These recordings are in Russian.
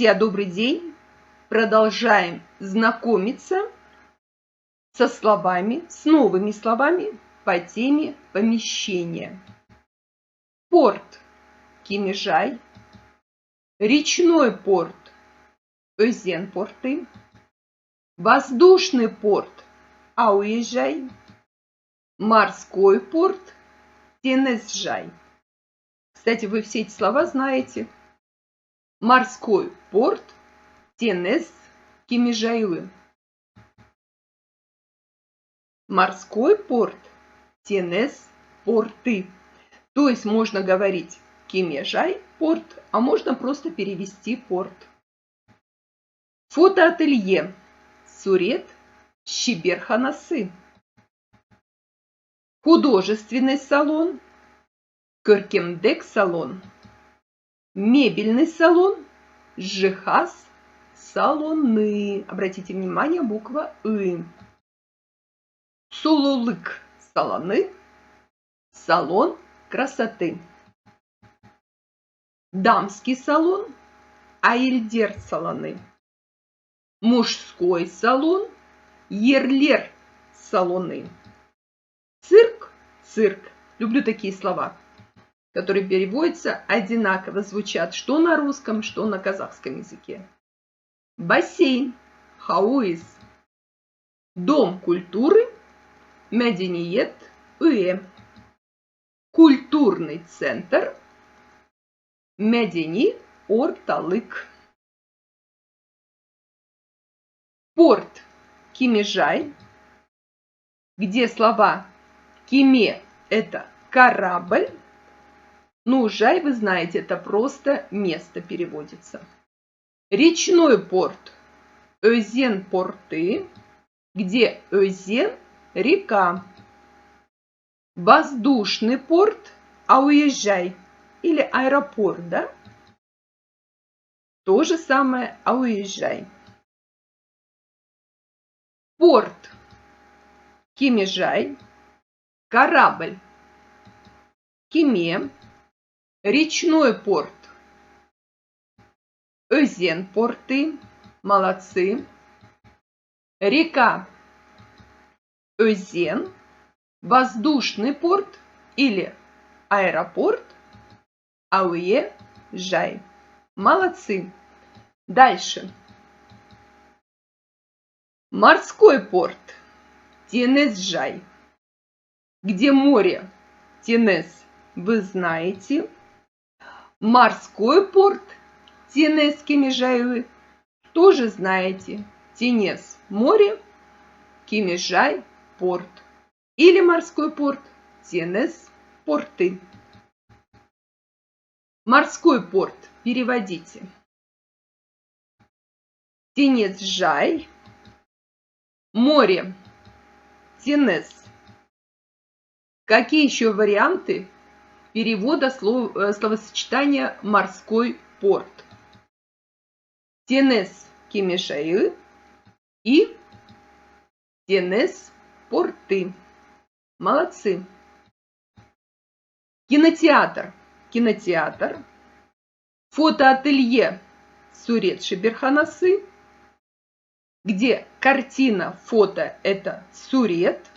Друзья, добрый день! Продолжаем знакомиться со словами, с новыми словами по теме помещения. Порт – Кимежай, речной порт – Өзенпорты, воздушный порт – Ауежай, морской порт – Тенезжай. Кстати, вы все эти слова знаете. Морской порт – Тенез Кимежайлы. Морской порт – Тенез порты. То есть можно говорить Кимежай порт, а можно просто перевести порт. Фотоателье Сурет Щиберханасы. Художественный салон Көркемдек салон. Мебельный салон Жихаз салоны. Обратите внимание, буква «ы». Сулулык салоны. Салон красоты. Дамский салон Айльдер салоны. Мужской салон Ерлер салоны. Цирк цирк. Люблю такие слова, которые переводятся одинаково, звучат что на русском, что на казахском языке. Бассейн Хауиз. Дом культуры Мәдениет Үе. Культурный центр Мәдени орталык. Порт Кимежай, где слова Киме – это корабль, ну, Жай, вы знаете, это просто место переводится. Речной порт Өзенпорты, где Өзен – река. Воздушный порт Ауежай или аэропорт, да? То же самое Ауежай. Порт Кимежай, корабль Киме, речной порт Өзенпорты, молодцы. Река Өзен, воздушный порт или аэропорт Ауежай. Молодцы. Дальше. Морской порт Тенезжай, где море Тенез, вы знаете. Морской порт Тенез Кимежай тоже знаете. Тенез – море, Кимежай – порт. Или морской порт Тенез – порты. Морской порт переводите. Тенезжай. Море Тенез. Какие еще варианты перевода словосочетания морской порт? Тенез Кимежай и Тенез порты. Молодцы. Кинотеатр. Кинотеатр. Фотоателье Сурет Шиберханасы, где картина, фото – это сурет.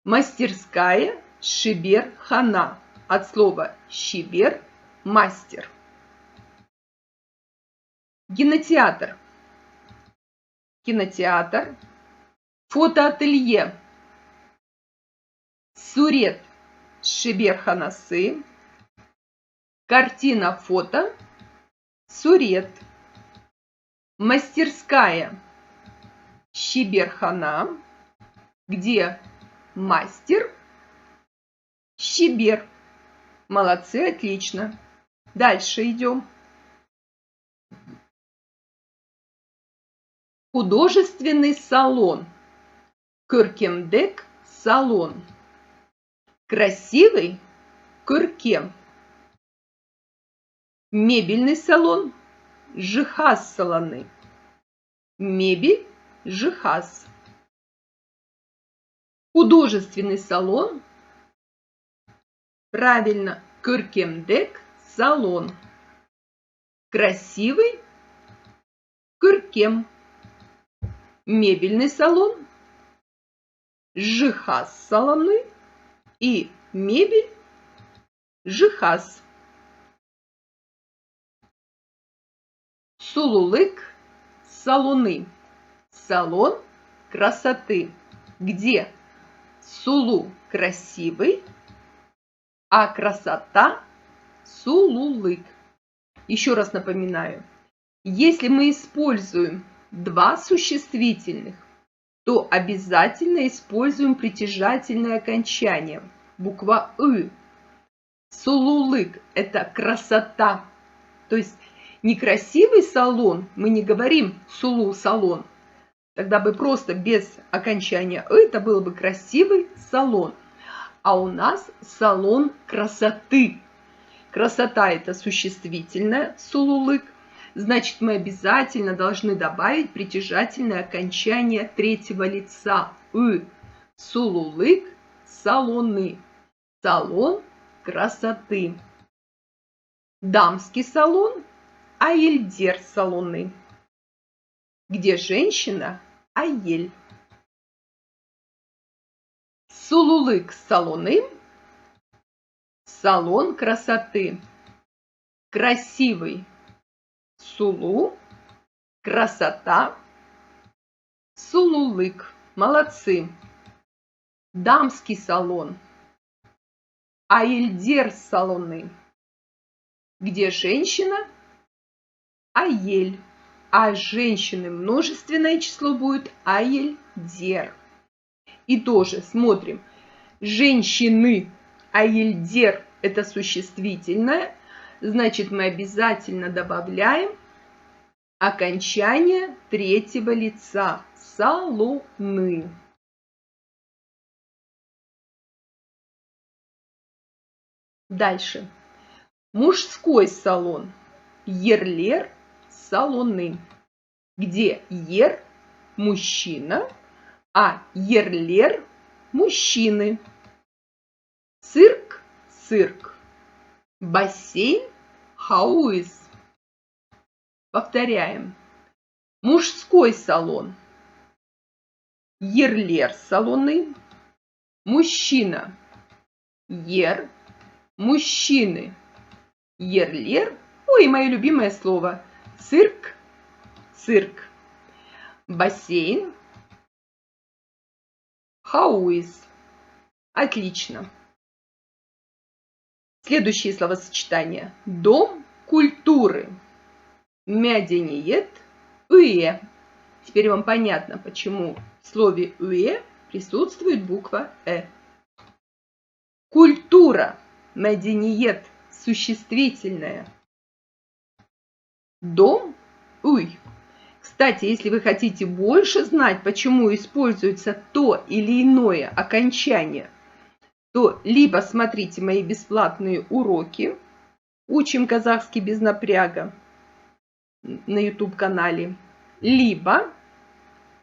Мастерская Шибер-хана, от слова щибер – мастер. Кинотеатр. Кинотеатр. Фотоателье Сурет Шиберханасы, картина, фото сурет. Мастерская Щиберхана, где мастер щибер. Молодцы, отлично. Дальше идем. Художественный салон Көркемдек салон. Красивый Көркем. Мебельный салон Жихаз салоны. Мебель Жихаз. Художественный салон. Правильно, Көркемдек салон. Красивый Кыркем. Мебельный салон. Жихаз салоны. И мебель. Жихаз. Сулулык. Салоны. Салон красоты. Где сулу красивый, а красота сулулык. Еще раз напоминаю, если мы используем два существительных, то обязательно используем притяжательное окончание. Буква «ы». Сулулык – это красота. То есть некрасивый салон, мы не говорим сулу-салон. Тогда бы просто без окончания «ы» это был бы красивый салон. А у нас салон красоты. Красота – это существительное сулулык. Значит, мы обязательно должны добавить притяжательное окончание третьего лица «ы». Сулулык – салоны. Салон красоты. Дамский салон – аельдер салоны. Где женщина – аель. Сулулык салоны. Салон красоты. Красивый сулу. Красота. Сулулык. Молодцы. Дамский салон. Аельдер салоны. Где женщина? Аель. А женщины множественное число будет аельдер. И тоже смотрим. Женщины. Аельдер – это существительное. Значит, мы обязательно добавляем окончание третьего лица. Салоны. Дальше. Мужской салон. Ерлер салоны. Где ер – мужчина, а ерлер – мужчины. Цирк – цирк. Бассейн – хауис. Повторяем. Мужской салон. Ерлер салоны. Мужчина. Ер. Мужчины. Ерлер. Ой, мое любимое слово. Цирк. Цирк. Бассейн. Хауис. Отлично. Следующие словосочетания. Дом культуры. Мядениет уе. Теперь вам понятно, почему в слове уе присутствует буква э. Культура. Мядениет. Существительное. Дом уй. Кстати, если вы хотите больше знать, почему используется то или иное окончание, то либо смотрите мои бесплатные уроки «Учим казахский без напряга» на YouTube-канале, либо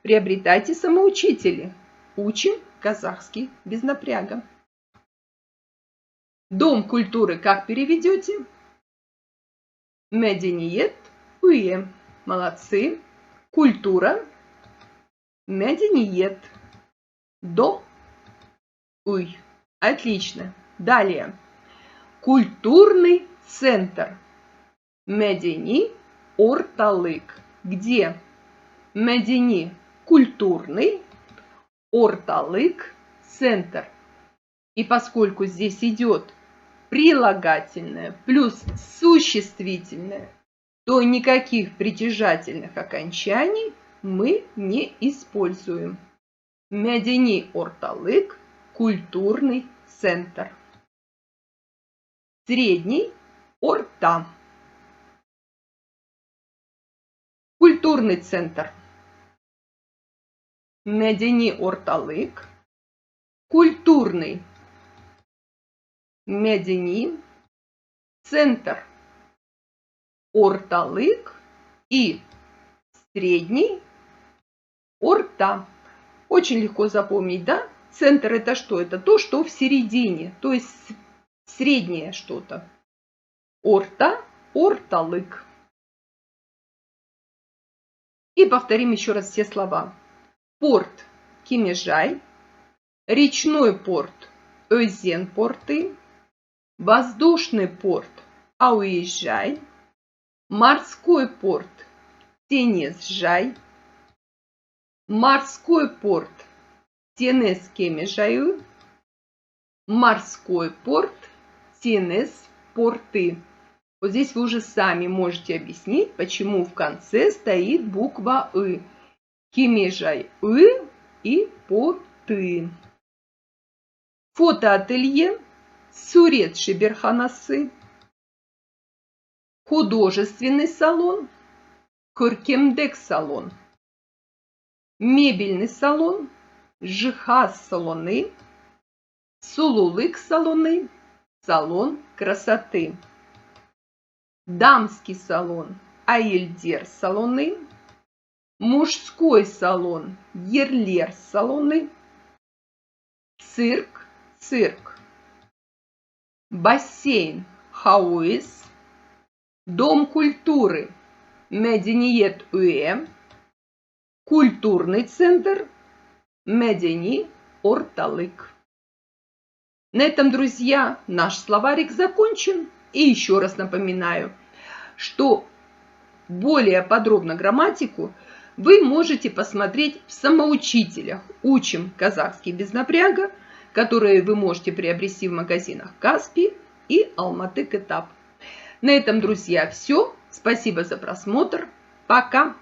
приобретайте самоучители «Учим казахский без напряга». Дом культуры как переведете? Мядениет уе. Молодцы. Культура. Мядениет. Дом уй. Отлично. Далее. Культурный центр. Медени орталык. Где? Медени культурный, орталык центр. И поскольку здесь идет прилагательное плюс существительное, то никаких притяжательных окончаний мы не используем. Медени орталык. Культурный центр. Средний орта. Культурный центр. Медени орталык. Культурный. Медени. Центр. Орталык и средний орта. Очень легко запомнить, да? Центр – это что? Это то, что в середине, то есть среднее что-то. Орта – орталык. И повторим еще раз все слова. Порт – Кемежай, речной порт – Өзен-порты, воздушный порт – Ауезжай, морской порт – Тенезжай, морской порт – Тенез-Кемежаю, морской порт – Тенез-порты. Вот здесь вы уже сами можете объяснить, почему в конце стоит буква «ы». Кемежай-ы и порты. Фотоателье Сурет Шиберханасы. Художественный салон Көркемдек салон. Мебельный салон Жихаз салоны. Сулулык салоны, салон красоты. Дамский салон Аильдер салоны. Мужской салон Ерлер салоны. Цирк цирк. Бассейн Хауис. Дом культуры Медениет Уэ. Культурный центр Медени Орталык. На этом, друзья, наш словарик закончен. И еще раз напоминаю, что более подробно грамматику вы можете посмотреть в самоучителях «Учим казахский без напряга», которые вы можете приобрести в магазинах Каспий и Алматы Кітап. На этом, друзья, все. Спасибо за просмотр. Пока!